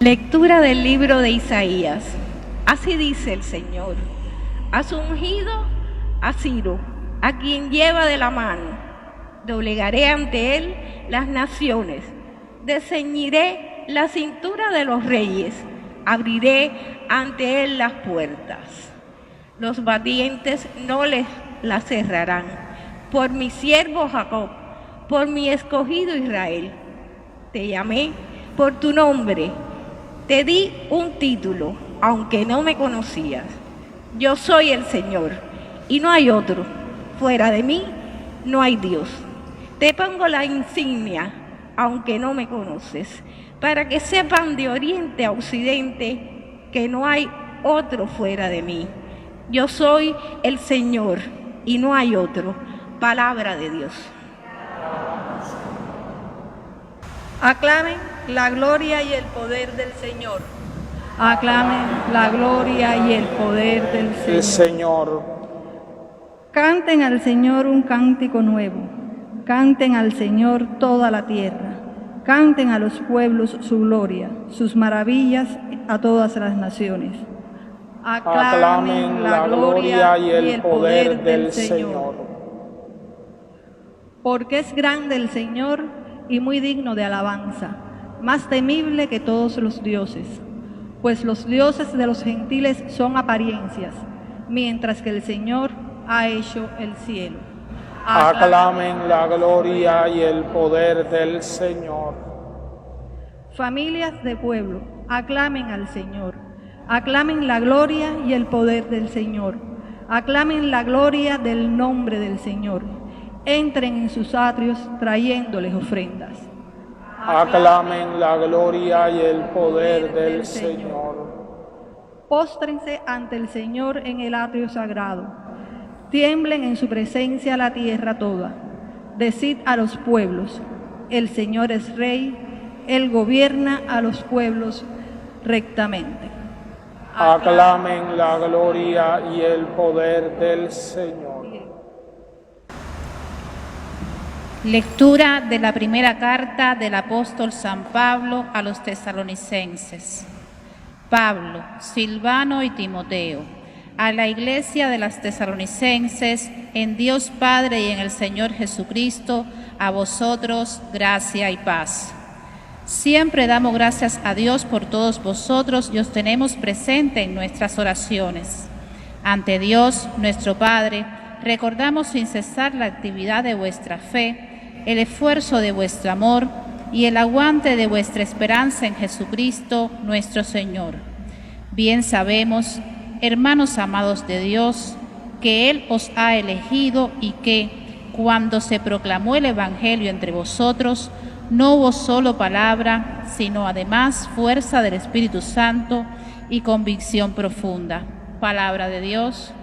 Lectura del libro de Isaías. Así dice el Señor: has ungido a Ciro, a quien lleva de la mano. Doblegaré ante él las naciones, desceñiré la cintura de los reyes, abriré ante él las puertas. Los batientes no les las cerrarán. Por mi siervo Jacob, por mi escogido Israel, te llamé por tu nombre, te di un título, aunque no me conocías. Yo soy el Señor, y no hay otro. Fuera de mí no hay Dios. Te pongo la insignia, aunque no me conoces, para que sepan de oriente a occidente que no hay otro fuera de mí. Yo soy el Señor, y no hay otro. Palabra de Dios. Aclamen la gloria y el poder del Señor. Aclamen la gloria y el poder del Señor. Canten al Señor un cántico nuevo. Canten al Señor toda la tierra. Canten a los pueblos su gloria, sus maravillas a todas las naciones. Aclamen la gloria y el poder del Señor. Porque es grande el Señor y muy digno de alabanza, más temible que todos los dioses. Pues los dioses de los gentiles son apariencias, mientras que el Señor ha hecho el cielo. Aclamen la gloria y el poder del Señor. Familias de pueblo, aclamen al Señor. Aclamen la gloria y el poder del Señor. Aclamen la gloria del nombre del Señor. Entren en sus atrios trayéndoles ofrendas. Aclamen la gloria y el poder del Señor. Póstrense ante el Señor en el atrio sagrado. Tiemblen en su presencia la tierra toda. Decid a los pueblos: el Señor es Rey, Él gobierna a los pueblos rectamente. Aclamen la gloria y el poder del Señor. Lectura de la primera carta del apóstol San Pablo a los tesalonicenses. Pablo, Silvano y Timoteo, a la iglesia de las tesalonicenses, en Dios Padre y en el Señor Jesucristo, a vosotros gracia y paz. Siempre damos gracias a Dios por todos vosotros y os tenemos presente en nuestras oraciones. Ante Dios, nuestro Padre, recordamos sin cesar la actividad de vuestra fe, el esfuerzo de vuestro amor y el aguante de vuestra esperanza en Jesucristo, nuestro Señor. Bien sabemos, hermanos amados de Dios, que Él os ha elegido y que, cuando se proclamó el Evangelio entre vosotros, no hubo solo palabra, sino además fuerza del Espíritu Santo y convicción profunda. Palabra de Dios.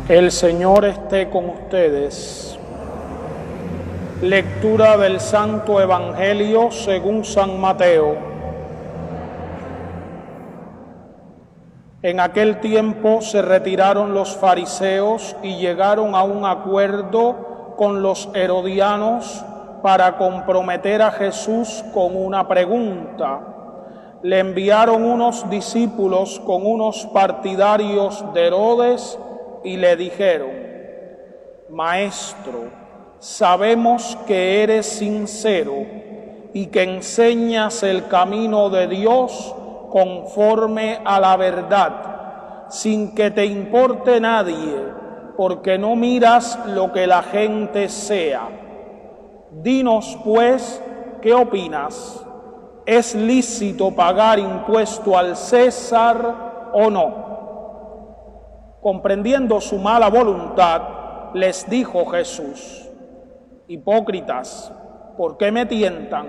El Señor esté con ustedes. Lectura del Santo Evangelio según San Mateo. En aquel tiempo se retiraron los fariseos y llegaron a un acuerdo con los herodianos para comprometer a Jesús con una pregunta. Le enviaron unos discípulos con unos partidarios de Herodes y le dijeron: Maestro, sabemos que eres sincero y que enseñas el camino de Dios conforme a la verdad, sin que te importe nadie, porque no miras lo que la gente sea. Dinos, pues, ¿qué opinas? ¿Es lícito pagar impuesto al César o no? Comprendiendo su mala voluntad, les dijo Jesús: Hipócritas, ¿por qué me tientan?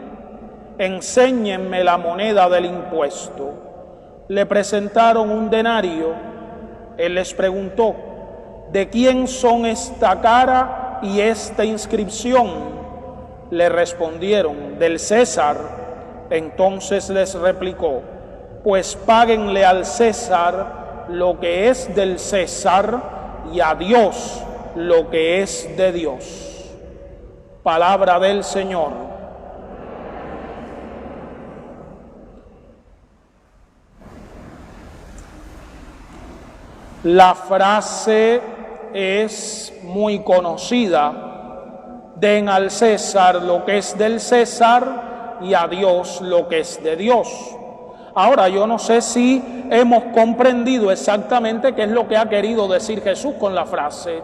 Enséñenme la moneda del impuesto. Le presentaron un denario. Él les preguntó: ¿de quién son esta cara y esta inscripción? Le respondieron: del César. Entonces les replicó: pues páguenle al César lo que es del César y a Dios lo que es de Dios. Palabra del Señor. La frase es muy conocida: den al César lo que es del César y a Dios lo que es de Dios. Ahora, yo no sé si hemos comprendido exactamente qué es lo que ha querido decir Jesús con la frase,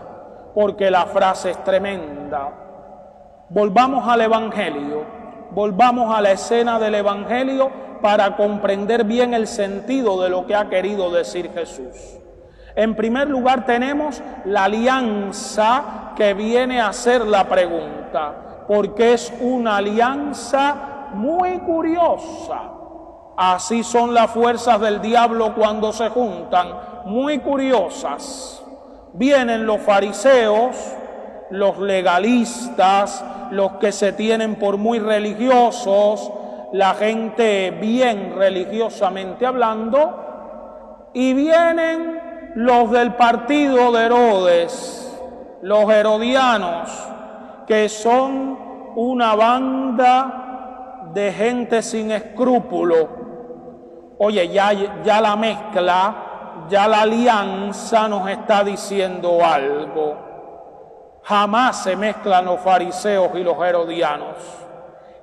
porque la frase es tremenda. Volvamos al Evangelio, volvamos a la escena del Evangelio para comprender bien el sentido de lo que ha querido decir Jesús. En primer lugar tenemos la alianza que viene a ser la pregunta, porque es una alianza muy curiosa. Así son las fuerzas del diablo cuando se juntan, muy curiosas. Vienen los fariseos, los legalistas, los que se tienen por muy religiosos, la gente bien religiosamente hablando, y vienen los del partido de Herodes, los herodianos, que son una banda de gente sin escrúpulo. Oye, ya la mezcla, ya la alianza nos está diciendo algo. Jamás se mezclan los fariseos y los herodianos,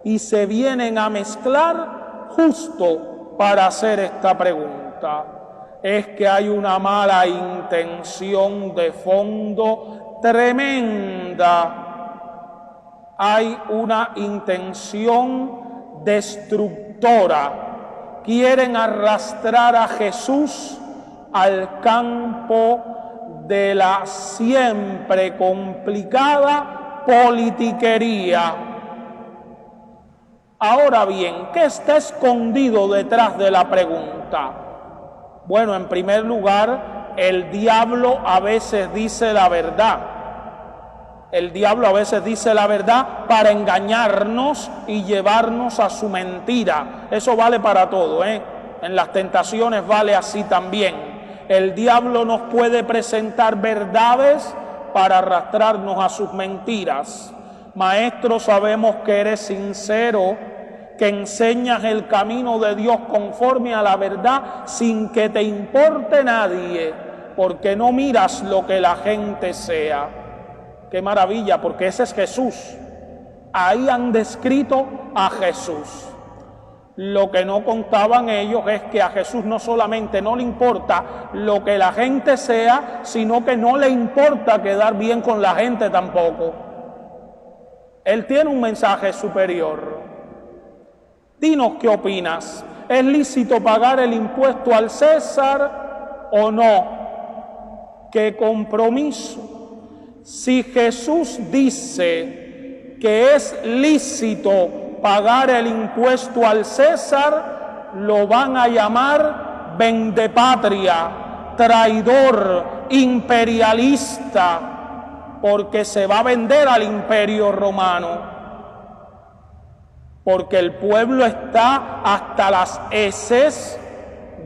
y se vienen a mezclar justo para hacer esta pregunta. Es que hay una mala intención de fondo tremenda. Hay una intención destructora. Quieren arrastrar a Jesús al campo de la siempre complicada politiquería. Ahora bien, ¿qué está escondido detrás de la pregunta? Bueno, en primer lugar, el diablo a veces dice la verdad. El diablo a veces dice la verdad para engañarnos y llevarnos a su mentira. Eso vale para todo, ¿eh? En las tentaciones vale así también. El diablo nos puede presentar verdades para arrastrarnos a sus mentiras. Maestro, sabemos que eres sincero, que enseñas el camino de Dios conforme a la verdad sin que te importe nadie, porque no miras lo que la gente sea. Qué maravilla, porque ese es Jesús. Ahí han descrito a Jesús. Lo que no contaban ellos es que a Jesús no solamente no le importa lo que la gente sea, sino que no le importa quedar bien con la gente tampoco. Él tiene un mensaje superior. Dinos qué opinas. ¿Es lícito pagar el impuesto al César o no? ¿Qué compromiso? Si Jesús dice que es lícito pagar el impuesto al César, lo van a llamar vendepatria, traidor, imperialista, porque se va a vender al imperio romano. Porque el pueblo está hasta las heces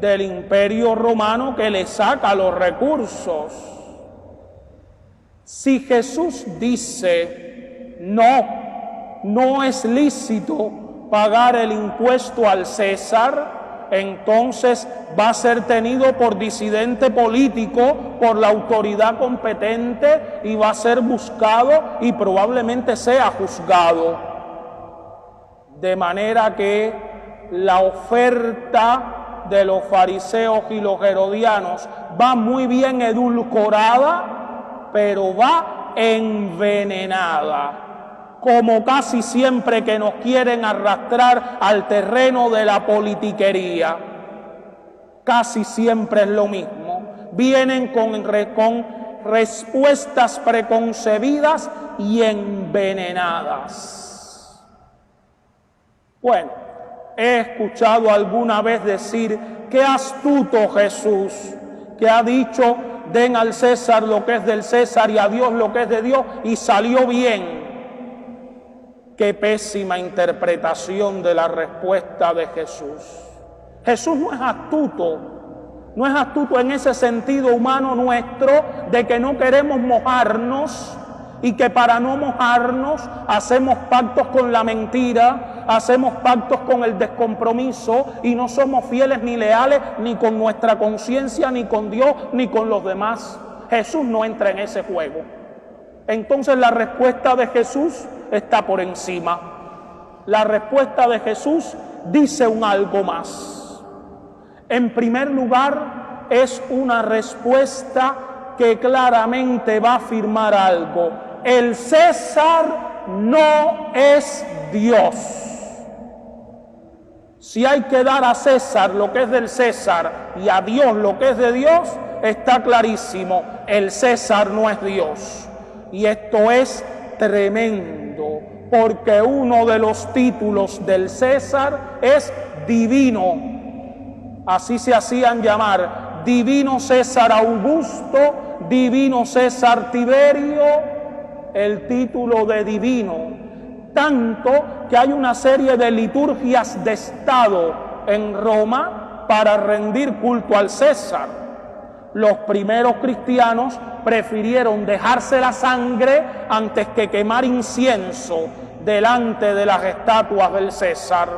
del imperio romano que le saca los recursos. Si Jesús dice no es lícito pagar el impuesto al César, entonces va a ser tenido por disidente político, por la autoridad competente, y va a ser buscado y probablemente sea juzgado. De manera que la oferta de los fariseos y los herodianos va muy bien edulcorada, pero va envenenada, como casi siempre que nos quieren arrastrar al terreno de la politiquería. Casi siempre es lo mismo. Vienen con respuestas preconcebidas y envenenadas. Bueno, he escuchado alguna vez decir, qué astuto Jesús, que ha dicho, den al César lo que es del César y a Dios lo que es de Dios, y salió bien. Qué pésima interpretación de la respuesta de Jesús. Jesús no es astuto en ese sentido humano nuestro de que no queremos mojarnos y que para no mojarnos hacemos pactos con la mentira, hacemos pactos con el descompromiso y no somos fieles ni leales ni con nuestra conciencia, ni con Dios, ni con los demás. Jesús no entra en ese juego. Entonces la respuesta de Jesús está por encima. La respuesta de Jesús dice un algo más. En primer lugar, es una respuesta que claramente va a afirmar algo. El César no es Dios. Si hay que dar a César lo que es del César y a Dios lo que es de Dios, está clarísimo. El César no es Dios. Y esto es tremendo, porque uno de los títulos del César es divino. Así se hacían llamar: divino César Augusto, divino César Tiberio, el título de divino. Tanto que hay una serie de liturgias de Estado en Roma para rendir culto al César. Los primeros cristianos prefirieron dejarse la sangre antes que quemar incienso delante de las estatuas del César.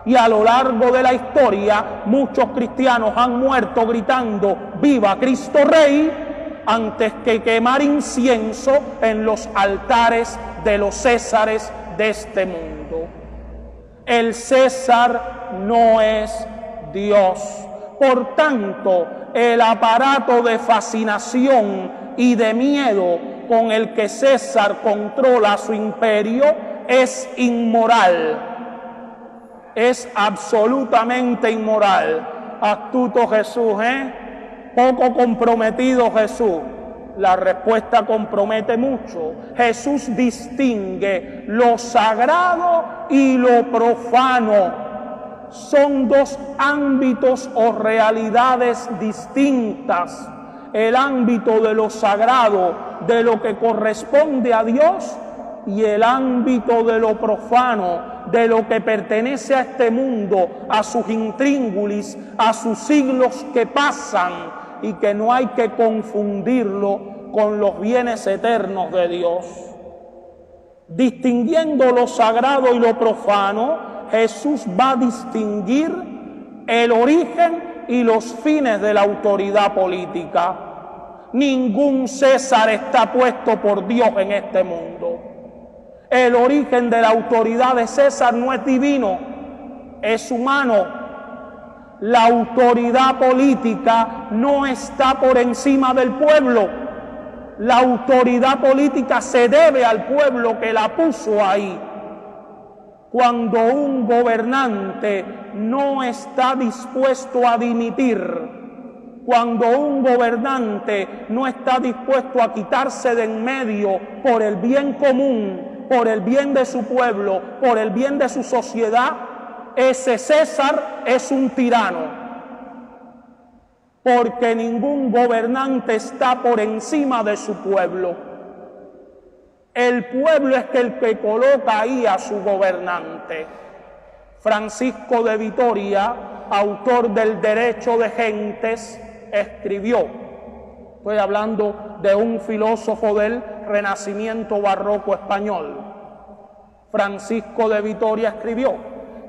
Y a lo largo de la historia, muchos cristianos han muerto gritando ¡Viva Cristo Rey!, antes que quemar incienso en los altares de los césares de este mundo. El César no es Dios. Por tanto, el aparato de fascinación y de miedo con el que César controla su imperio es inmoral. Es absolutamente inmoral. Astuto Jesús, poco comprometido Jesús. La respuesta compromete mucho. Jesús distingue lo sagrado y lo profano. Son dos ámbitos o realidades distintas. El ámbito de lo sagrado, de lo que corresponde a Dios, y el ámbito de lo profano, de lo que pertenece a este mundo, a sus intríngulis, a sus siglos que pasan, y que no hay que confundirlo con los bienes eternos de Dios. Distinguiendo lo sagrado y lo profano, Jesús va a distinguir el origen y los fines de la autoridad política. Ningún César está puesto por Dios en este mundo. El origen de la autoridad de César no es divino, es humano. La autoridad política no está por encima del pueblo. La autoridad política se debe al pueblo que la puso ahí. Cuando un gobernante no está dispuesto a dimitir, cuando un gobernante no está dispuesto a quitarse de en medio por el bien común, por el bien de su pueblo, por el bien de su sociedad, ese César es un tirano. Porque ningún gobernante está por encima de su pueblo. El pueblo es el que coloca ahí a su gobernante. Francisco de Vitoria, autor del Derecho de Gentes, escribió, estoy hablando de un filósofo del Renacimiento barroco español. Francisco de Vitoria escribió: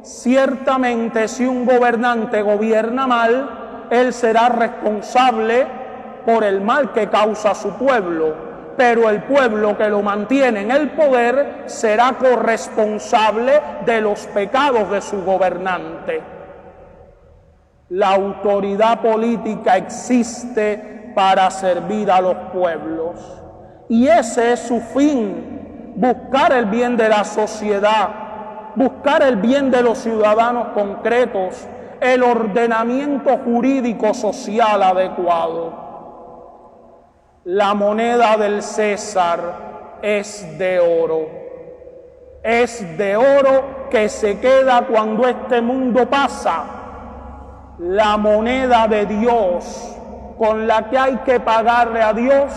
ciertamente si un gobernante gobierna mal, él será responsable por el mal que causa a su pueblo. Pero el pueblo que lo mantiene en el poder será corresponsable de los pecados de su gobernante. La autoridad política existe para servir a los pueblos. Y ese es su fin, buscar el bien de la sociedad, buscar el bien de los ciudadanos concretos, el ordenamiento jurídico social adecuado. La moneda del César es de oro. Es de oro que se queda cuando este mundo pasa. La moneda de Dios con la que hay que pagarle a Dios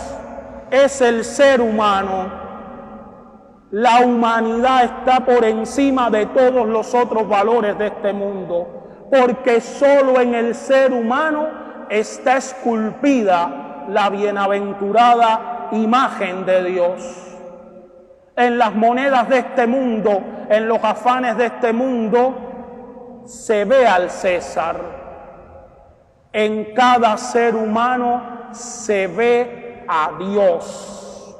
es el ser humano. La humanidad está por encima de todos los otros valores de este mundo, porque solo en el ser humano está esculpida la bienaventurada imagen de Dios. en las monedas de este mundo, en los afanes de este mundo, se ve al César. En cada ser humano se ve a Dios.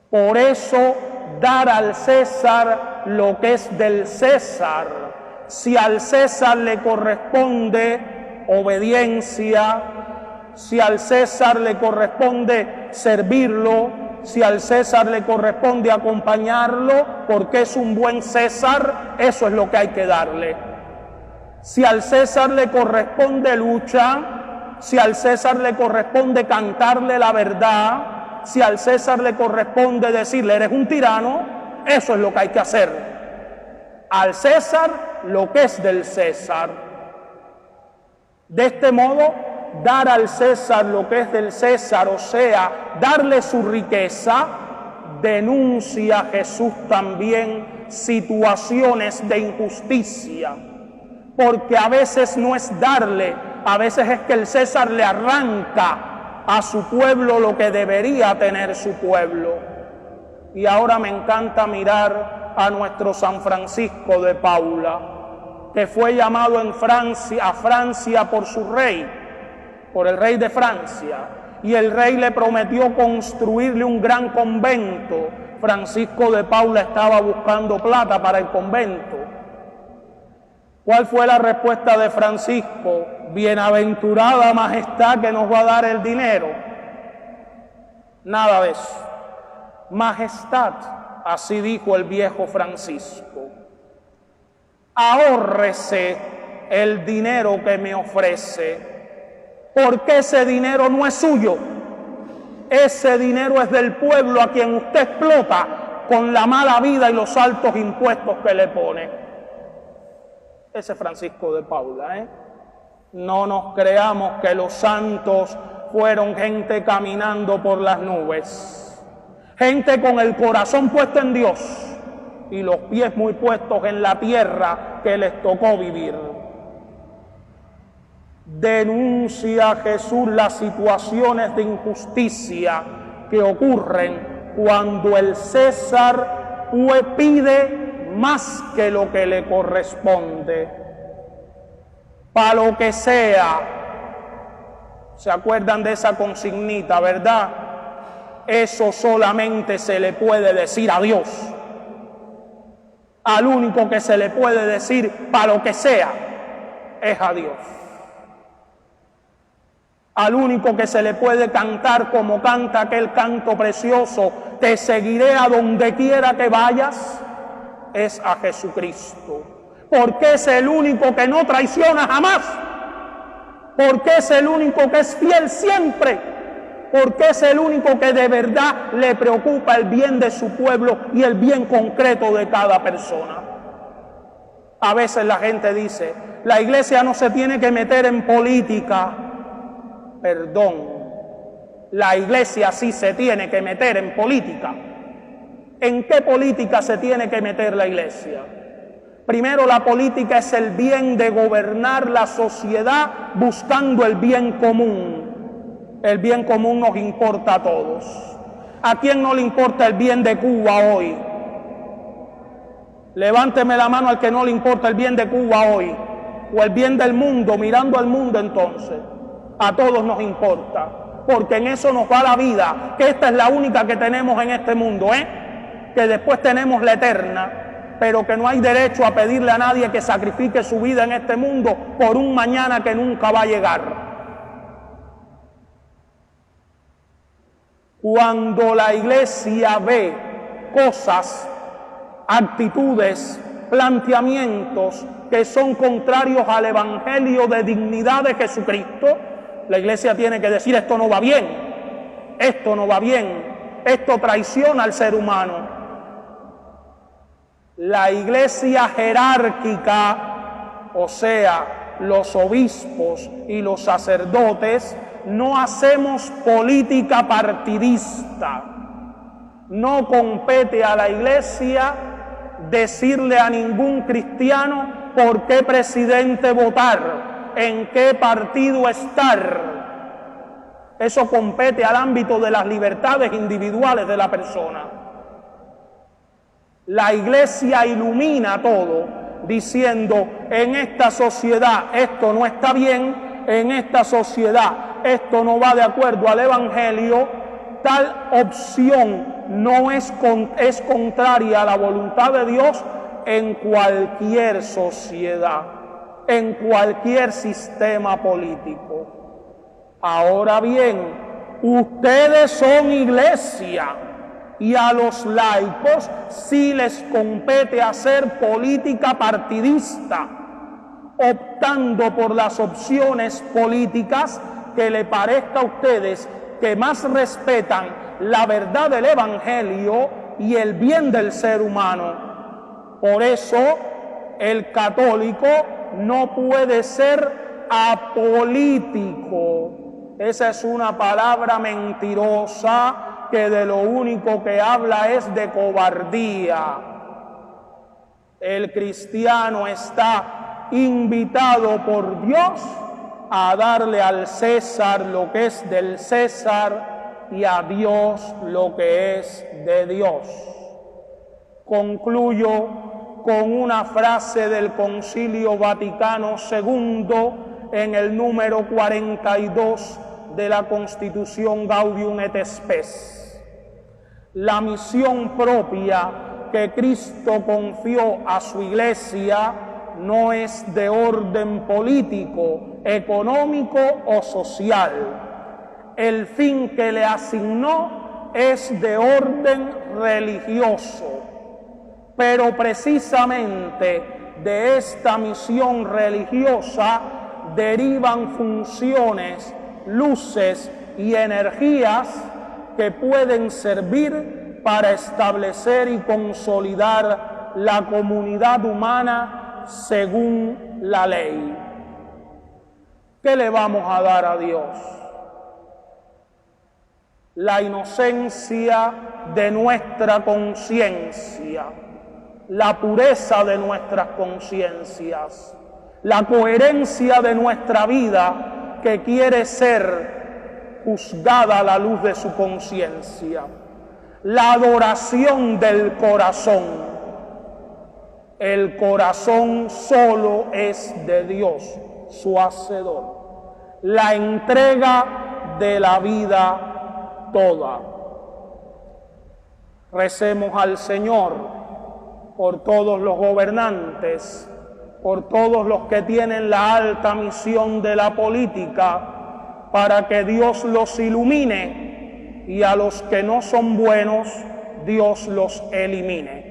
Por eso, dar al César lo que es del César. Si al César le corresponde obediencia, si al César le corresponde servirlo, si al César le corresponde acompañarlo, porque es un buen César, eso es lo que hay que darle. Si al César le corresponde lucha, si al César le corresponde cantarle la verdad, si al César le corresponde decirle, eres un tirano, eso es lo que hay que hacer. Al César lo que es del César. De este modo, dar al César lo que es del César, o sea, darle su riqueza, denuncia Jesús también situaciones de injusticia. Porque a veces no es darle, a veces es que el César le arranca a su pueblo lo que debería tener su pueblo. Y ahora me encanta mirar a nuestro San Francisco de Paula, que fue llamado a Francia por su rey, por el rey de Francia, y el rey le prometió construirle un gran convento. Francisco de Paula estaba buscando plata para el convento. ¿Cuál fue la respuesta de Francisco? Bienaventurada majestad que nos va a dar el dinero. Nada de eso. Majestad, así dijo el viejo Francisco, ahórrese el dinero que me ofrece, porque ese dinero no es suyo. Ese dinero es del pueblo a quien usted explota con la mala vida y los altos impuestos que le pone. Ese Francisco de Paula, No nos creamos que los santos fueron gente caminando por las nubes, gente con el corazón puesto en Dios y los pies muy puestos en la tierra que les tocó vivir. Denuncia Jesús las situaciones de injusticia que ocurren cuando el César pide más que lo que le corresponde, para lo que sea. ¿Se acuerdan de esa consignita, verdad? Eso solamente se le puede decir a Dios. Al único que se le puede decir para lo que sea es a Dios. Al único que se le puede cantar como canta aquel canto precioso, te seguiré a donde quiera que vayas, es a Jesucristo, porque es el único que no traiciona jamás, porque es el único que es fiel siempre, porque es el único que de verdad le preocupa el bien de su pueblo y el bien concreto de cada persona. A veces la gente dice, la iglesia no se tiene que meter en política. Perdón, la iglesia sí se tiene que meter en política. ¿En qué política se tiene que meter la iglesia? Primero, la política es el bien de gobernar la sociedad buscando el bien común. El bien común nos importa a todos. ¿A quién no le importa el bien de Cuba hoy? Levánteme la mano al que no le importa el bien de Cuba hoy, o el bien del mundo, mirando al mundo entonces. A todos nos importa, porque en eso nos va la vida, que esta es la única que tenemos en este mundo, que después tenemos la eterna, pero que no hay derecho a pedirle a nadie que sacrifique su vida en este mundo por un mañana que nunca va a llegar. Cuando la iglesia ve cosas, actitudes, planteamientos que son contrarios al evangelio de dignidad de Jesucristo, la iglesia tiene que decir, esto no va bien, esto no va bien, esto traiciona al ser humano. La iglesia jerárquica, o sea, los obispos y los sacerdotes, no hacemos política partidista. No compete a la iglesia decirle a ningún cristiano por qué presidente votar, en qué partido estar. Eso compete al ámbito de las libertades individuales de la persona. La Iglesia ilumina todo, diciendo, en esta sociedad esto no está bien, en esta sociedad esto no va de acuerdo al Evangelio, tal opción no es contraria a la voluntad de Dios en cualquier sociedad, en cualquier sistema político. Ahora bien, ustedes son iglesia y a los laicos sí les compete hacer política partidista, optando por las opciones políticas que le parezca a ustedes que más respetan la verdad del Evangelio y el bien del ser humano. Por eso, el católico no puede ser apolítico. Esa es una palabra mentirosa que de lo único que habla es de cobardía. El cristiano está invitado por Dios a darle al César lo que es del César y a Dios lo que es de Dios. Concluyo con una frase del Concilio Vaticano II en el número 42 de la Constitución Gaudium et Spes. La misión propia que Cristo confió a su Iglesia no es de orden político, económico o social. El fin que le asignó es de orden religioso. Pero precisamente de esta misión religiosa derivan funciones, luces y energías que pueden servir para establecer y consolidar la comunidad humana según la ley. ¿Qué le vamos a dar a Dios? La inocencia de nuestra conciencia, la pureza de nuestras conciencias, la coherencia de nuestra vida que quiere ser juzgada a la luz de su conciencia, la adoración del corazón. El corazón solo es de Dios, su hacedor. La entrega de la vida toda. Recemos al Señor por todos los gobernantes, por todos los que tienen la alta misión de la política, para que Dios los ilumine y a los que no son buenos, Dios los elimine.